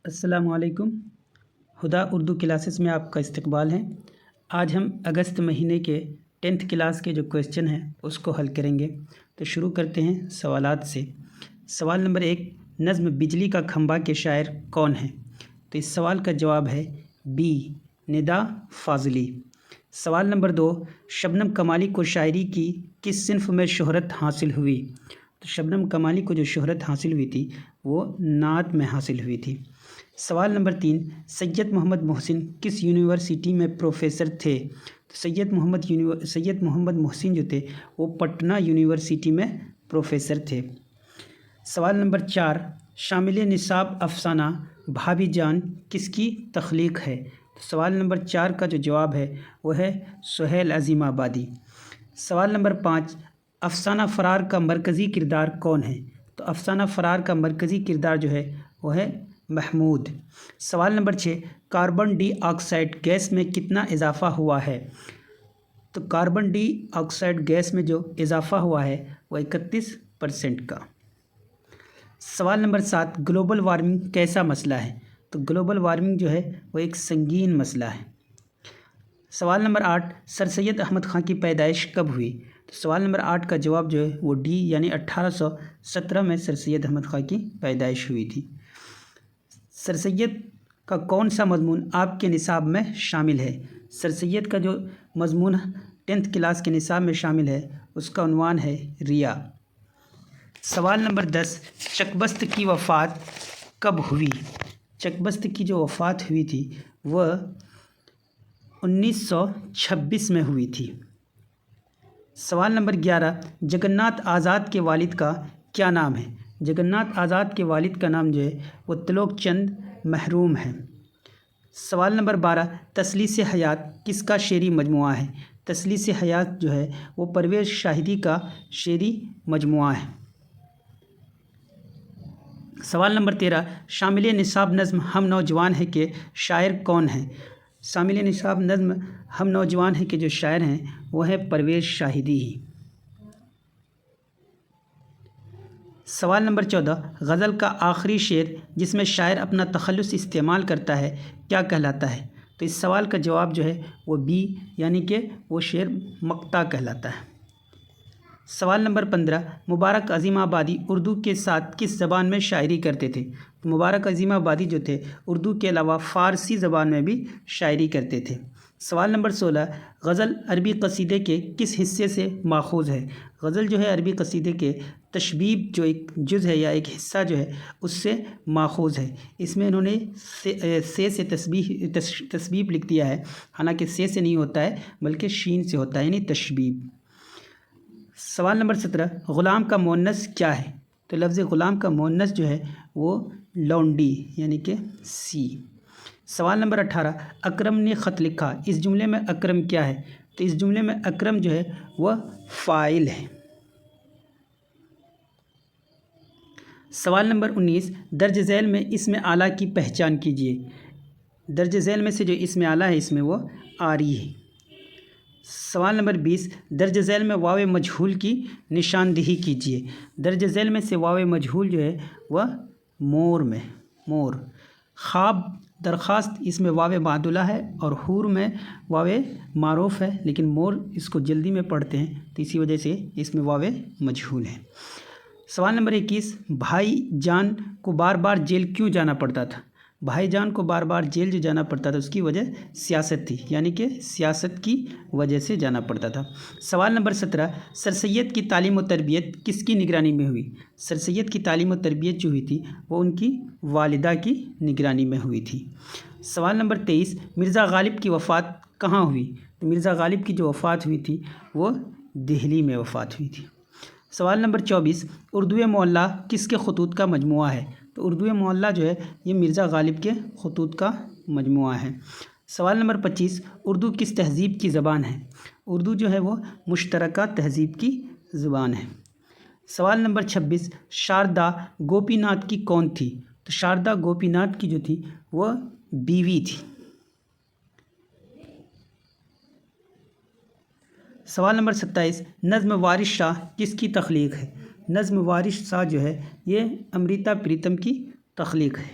السلام علیکم۔ ہدا اردو کلاسز میں آپ کا استقبال ہے۔ آج ہم اگست مہینے کے 10th کلاس کے جو کویسچن ہیں اس کو حل کریں گے۔ تو شروع کرتے ہیں سوالات سے۔ سوال نمبر 1، نظم بجلی کا کھمبا کے شاعر کون ہیں؟ تو اس سوال کا جواب ہے بی، ندا فاضلی۔ سوال نمبر 2، شبنم کمالی کو شاعری کی کس صنف میں شہرت حاصل ہوئی؟ تو شبنم کمالی کو جو شہرت حاصل ہوئی تھی وہ نعت میں حاصل ہوئی تھی۔ سوال نمبر 3، سید محمد محسن کس یونیورسٹی میں پروفیسر تھے؟ تو سید محمد محسن جو تھے وہ پٹنہ یونیورسٹی میں پروفیسر تھے۔ سوال نمبر 4، شامل نصاب افسانہ بھابی جان کس کی تخلیق ہے؟ تو سوال نمبر 4 کا جو جواب ہے وہ ہے سہیل عظیم آبادی۔ سوال نمبر 5، افسانہ فرار کا مرکزی کردار کون ہے؟ تو افسانہ فرار کا مرکزی کردار جو ہے وہ ہے محمود۔ سوال نمبر 6، کاربن ڈی آکسائڈ گیس میں کتنا اضافہ ہوا ہے؟ تو کاربن ڈی آکسائڈ گیس میں جو اضافہ ہوا ہے وہ 31% کا۔ سوال نمبر 7، گلوبل وارمنگ کیسا مسئلہ ہے؟ تو گلوبل وارمنگ جو ہے وہ ایک سنگین مسئلہ ہے۔ سوال نمبر 8، سر سید احمد خان کی پیدائش کب ہوئی؟ تو سوال نمبر 8 کا جواب جو ہے وہ ڈی، یعنی 1817 میں سر سید احمد خان کی پیدائش ہوئی تھی۔ سر سید کا کون سا مضمون آپ کے نصاب میں شامل ہے؟ سر سید کا جو مضمون 10th کلاس کے نصاب میں شامل ہے اس کا عنوان ہے ریا۔ سوال نمبر 10، چک بست کی وفات کب ہوئی؟ چک بست کی جو وفات ہوئی تھی وہ 1926 میں ہوئی تھی۔ سوال نمبر 11، جگن ناتھ آزاد کے والد کا کیا نام ہے؟ جگن ناتھ آزاد کے والد کا نام جو ہے وہ تلوک چند محروم ہے۔ سوال نمبر 12، تسلیث حیات کس کا شعری مجموعہ ہے؟ تسلیث حیات جو ہے وہ پرویز شاہدی کا شعری مجموعہ ہے۔ سوال نمبر 13، شامل نصاب نظم ہم نوجوان ہیں کے شاعر کون ہیں؟ شامل نصاب نظم ہم نوجوان ہیں کے جو شاعر ہیں وہ ہے پرویز شاہدی ہی۔ سوال نمبر 14، غزل کا آخری شعر جس میں شاعر اپنا تخلص استعمال کرتا ہے کیا کہلاتا ہے؟ تو اس سوال کا جواب جو ہے وہ بی، یعنی کہ وہ شعر مقطع کہلاتا ہے۔ سوال نمبر 15، مبارک عظیم آبادی اردو کے ساتھ کس زبان میں شاعری کرتے تھے؟ مبارک عظیم آبادی جو تھے اردو کے علاوہ فارسی زبان میں بھی شاعری کرتے تھے۔ سوال نمبر 16، غزل عربی قصیدے کے کس حصے سے ماخوذ ہے؟ غزل جو ہے عربی قصیدے کے تشبیب جو ایک جز ہے یا ایک حصہ جو ہے اس سے ماخوذ ہے۔ اس میں انہوں نے سے تشبیب لکھ دیا ہے، حالانکہ سے نہیں ہوتا ہے بلکہ شین سے ہوتا ہے، یعنی تشبیب۔ سوال نمبر 17، غلام کا مؤنث کیا ہے؟ تو لفظ غلام کا مؤنث جو ہے وہ لونڈی، یعنی کہ سی۔ سوال نمبر 18، اکرم نے خط لکھا، اس جملے میں اکرم کیا ہے؟ تو اس جملے میں اکرم جو ہے وہ فاعل ہے۔ سوال نمبر 19، درج ذیل میں اسم اعلیٰ کی پہچان کیجیے۔ درج ذیل میں سے جو اسم اعلیٰ ہے اس میں وہ آری ہے۔ سوال نمبر 20، درج ذیل میں واو مجہول کی نشاندہی کیجیے۔ درج ذیل میں سے واو مجہول جو ہے وہ مور میں، مور۔ خواب درخواست اس میں واو معدولہ ہے اور حور میں واو معروف ہے، لیکن مور اس کو جلدی میں پڑھتے ہیں تو اسی وجہ سے اس میں واو مجہول ہے۔ سوال نمبر 21، بھائی جان کو بار بار جیل کیوں جانا پڑتا تھا؟ بھائی جان کو بار بار جیل جو جانا پڑتا تھا اس کی وجہ سیاست تھی، یعنی کہ سیاست کی وجہ سے جانا پڑتا تھا۔ سوال نمبر 17، سر سید کی تعلیم و تربیت کس کی نگرانی میں ہوئی؟ سر سید کی تعلیم و تربیت جو ہوئی تھی وہ ان کی والدہ کی نگرانی میں ہوئی تھی۔ سوال نمبر 23، مرزا غالب کی وفات کہاں ہوئی؟ تو مرزا غالب کی جو وفات ہوئی تھی وہ دہلی میں وفات ہوئی تھی۔ سوال نمبر 24، اردو معلیٰ کس کے خطوط کا مجموعہ ہے؟ تو اردو معلیٰ جو ہے یہ مرزا غالب کے خطوط کا مجموعہ ہے۔ سوال نمبر 25، اردو کس تہذیب کی زبان ہے؟ اردو جو ہے وہ مشترکہ تہذیب کی زبان ہے۔ سوال نمبر 26، شاردا گوپی ناتھ کی کون تھی؟ تو شاردا گوپی ناتھ کی جو تھی وہ بیوی تھی۔ سوال نمبر 27، نظم وارث شاہ کس کی تخلیق ہے؟ نظم وارث شاہ جو ہے یہ امرتا پریتم کی تخلیق ہے۔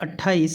28,